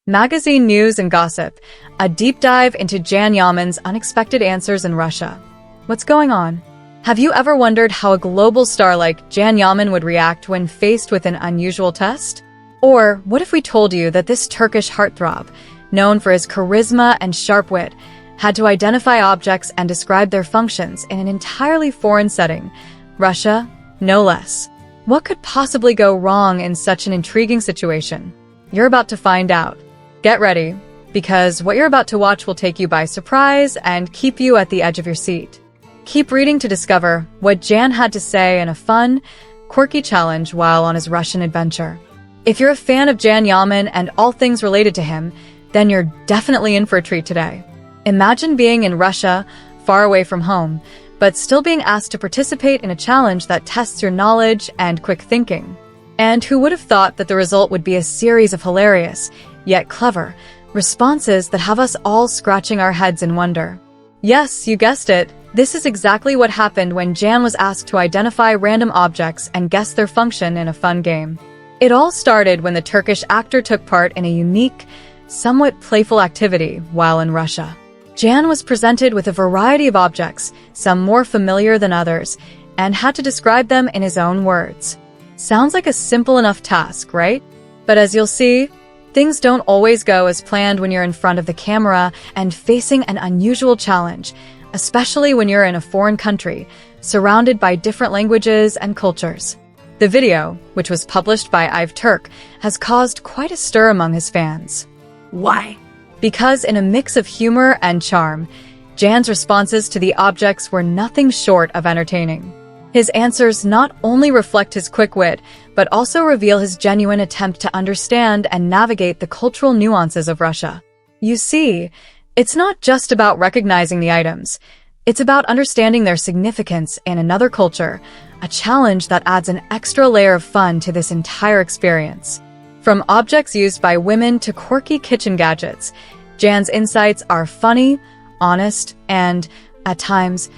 Magazine news and gossip, a deep dive into Yaman's unexpected answers in Russia. What's going on? Have you ever wondered how a global star like Yaman would react when faced with an unusual test? Or what if we told you that this Turkish heartthrob, known for his charisma and sharp wit, had to identify objects and describe their functions in an entirely foreign setting, Russia, no less? What could possibly go wrong in such an intriguing situation? You're about to find out. Get ready, because what you're about to watch will take you by surprise and keep you at the edge of your seat. Keep reading to discover what Jan had to say in a fun, quirky challenge while on his Russian adventure. If you're a fan of Yaman and all things related to him, then you're definitely in for a treat today. Imagine being in Russia, far away from home, but still being asked to participate in a challenge that tests your knowledge and quick thinking. And who would have thought that the result would be a series of hilarious, yet clever, responses that have us all scratching our heads in wonder? Yes, you guessed it. This is exactly what happened when Jan was asked to identify random objects and guess their function in a fun game. It all started when the Turkish actor took part in a unique, somewhat playful activity while in Russia. Jan was presented with a variety of objects, some more familiar than others, and had to describe them in his own words. Sounds like a simple enough task, right? But as you'll see, things don't always go as planned when you're in front of the camera and facing an unusual challenge, especially when you're in a foreign country, surrounded by different languages and cultures. The video, which was published by Turk, has caused quite a stir among his fans. Why? Because in a mix of humor and charm, Jan's responses to the objects were nothing short of entertaining. His answers not only reflect his quick wit, but also reveal his genuine attempt to understand and navigate the cultural nuances of Russia. You see, it's not just about recognizing the items. It's about understanding their significance in another culture, a challenge that adds an extra layer of fun to this entire experience. From objects used by women to quirky kitchen gadgets, Jan's insights are funny, honest, and, at times,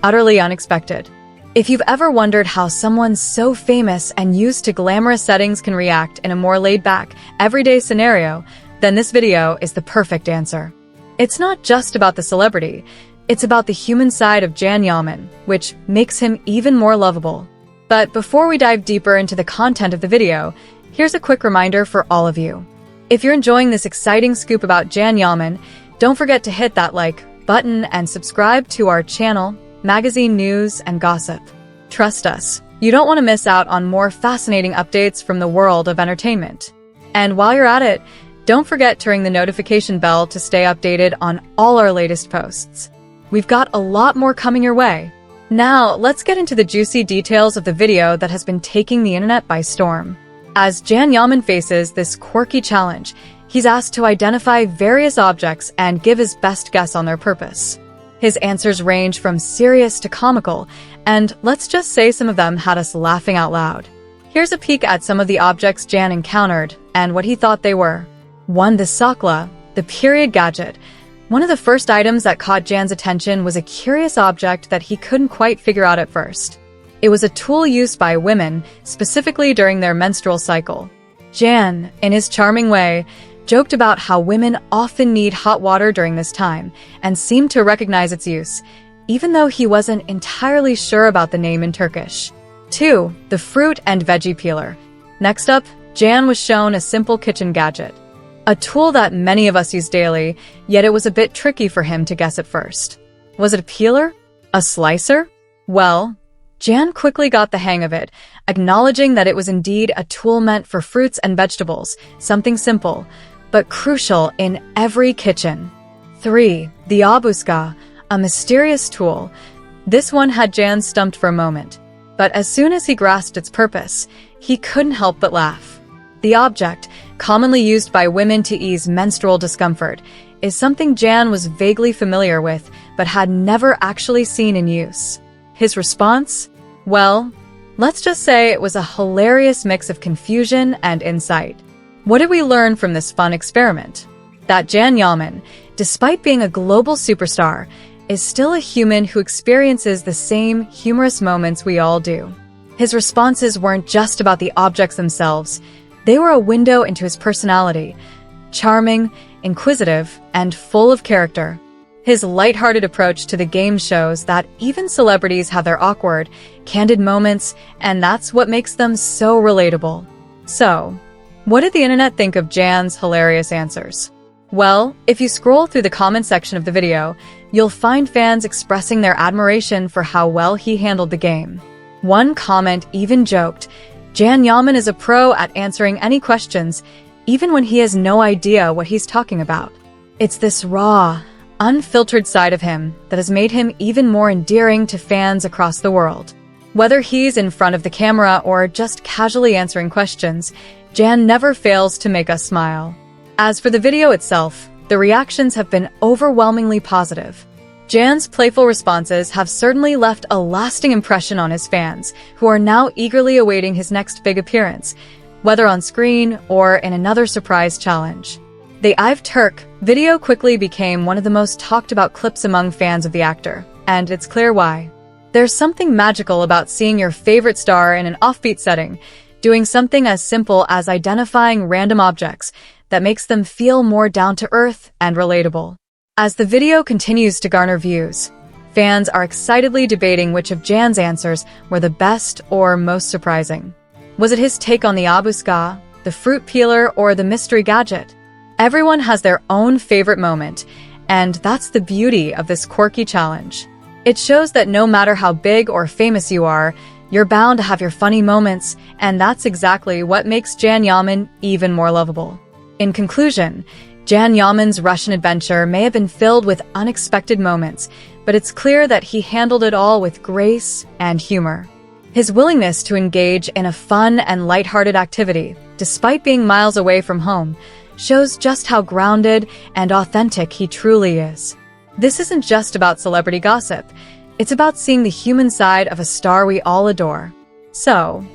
utterly unexpected. If you've ever wondered how someone so famous and used to glamorous settings can react in a more laid-back, everyday scenario, then this video is the perfect answer. It's not just about the celebrity, it's about the human side of Yaman, which makes him even more lovable. But before we dive deeper into the content of the video, here's a quick reminder for all of you. If you're enjoying this exciting scoop about Yaman, don't forget to hit that like button and subscribe to our channel, Magazine News and Gossip. Trust us, you don't want to miss out on more fascinating updates from the world of entertainment. And while you're at it, don't forget to ring the notification bell to stay updated on all our latest posts. We've got a lot more coming your way. Now, let's get into the juicy details of the video that has been taking the internet by storm. As Yaman faces this quirky challenge, he's asked to identify various objects and give his best guess on their purpose. His answers range from serious to comical, and let's just say some of them had us laughing out loud. Here's a peek at some of the objects Jan encountered and what he thought they were. 1. The sakla, the period gadget. One of the first items that caught Jan's attention was a curious object that he couldn't quite figure out at first. It was a tool used by women, specifically during their menstrual cycle. Jan, in his charming way, joked about how women often need hot water during this time and seemed to recognize its use, even though he wasn't entirely sure about the name in Turkish. 2. The fruit and veggie peeler. Next up, Jan was shown a simple kitchen gadget. A tool that many of us use daily, yet it was a bit tricky for him to guess at first. Was it a peeler? A slicer? Well, Jan quickly got the hang of it, acknowledging that it was indeed a tool meant for fruits and vegetables, something simple, but crucial in every kitchen. 3. The abuska, a mysterious tool. This one had Jan stumped for a moment, but as soon as he grasped its purpose, he couldn't help but laugh. The object, commonly used by women to ease menstrual discomfort, is something Jan was vaguely familiar with, but had never actually seen in use. His response? Well, let's just say it was a hilarious mix of confusion and insight. What did we learn from this fun experiment? That Yaman, despite being a global superstar, is still a human who experiences the same humorous moments we all do. His responses weren't just about the objects themselves, they were a window into his personality. charming, inquisitive, and full of character. His lighthearted approach to the game shows that even celebrities have their awkward, candid moments, and that's what makes them so relatable. So, what did the internet think of Jan's hilarious answers? Well, if you scroll through the comment section of the video, you'll find fans expressing their admiration for how well he handled the game. One comment even joked, "Jan Yaman is a pro at answering any questions, even when he has no idea what he's talking about." It's this raw, unfiltered side of him that has made him even more endearing to fans across the world. Whether he's in front of the camera or just casually answering questions, Jan never fails to make us smile. As for the video itself, the reactions have been overwhelmingly positive. Jan's playful responses have certainly left a lasting impression on his fans, who are now eagerly awaiting his next big appearance, whether on screen or in another surprise challenge. The I've Turk video quickly became one of the most talked about clips among fans of the actor, and it's clear why. There's something magical about seeing your favorite star in an offbeat setting, doing something as simple as identifying random objects that makes them feel more down-to-earth and relatable. As the video continues to garner views, fans are excitedly debating which of Jan's answers were the best or most surprising. Was it his take on the abuska, the fruit peeler, or the mystery gadget? Everyone has their own favorite moment, and that's the beauty of this quirky challenge. It shows that no matter how big or famous you are, you're bound to have your funny moments, and that's exactly what makes Jan Yaman even more lovable. In conclusion, Jan Yaman's Russian adventure may have been filled with unexpected moments, but it's clear that he handled it all with grace and humor. His willingness to engage in a fun and lighthearted activity, despite being miles away from home, shows just how grounded and authentic he truly is. This isn't just about celebrity gossip. It's about seeing the human side of a star we all adore. So,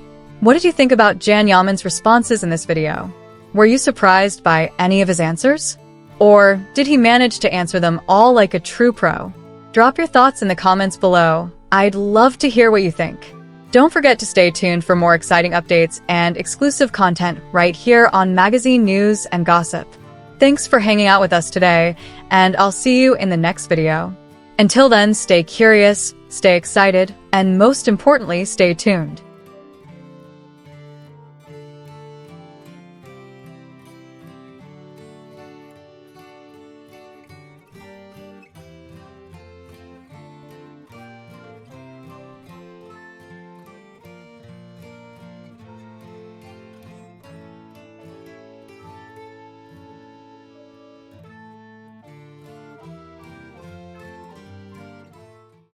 what did you think about Jan Yaman's responses in this video? Were you surprised by any of his answers? Or did he manage to answer them all like a true pro? Drop your thoughts in the comments below. I'd love to hear what you think. Don't forget to stay tuned for more exciting updates and exclusive content right here on Magazine News and Gossip. Thanks for hanging out with us today, and I'll see you in the next video. Until then, stay curious, stay excited, and most importantly, stay tuned.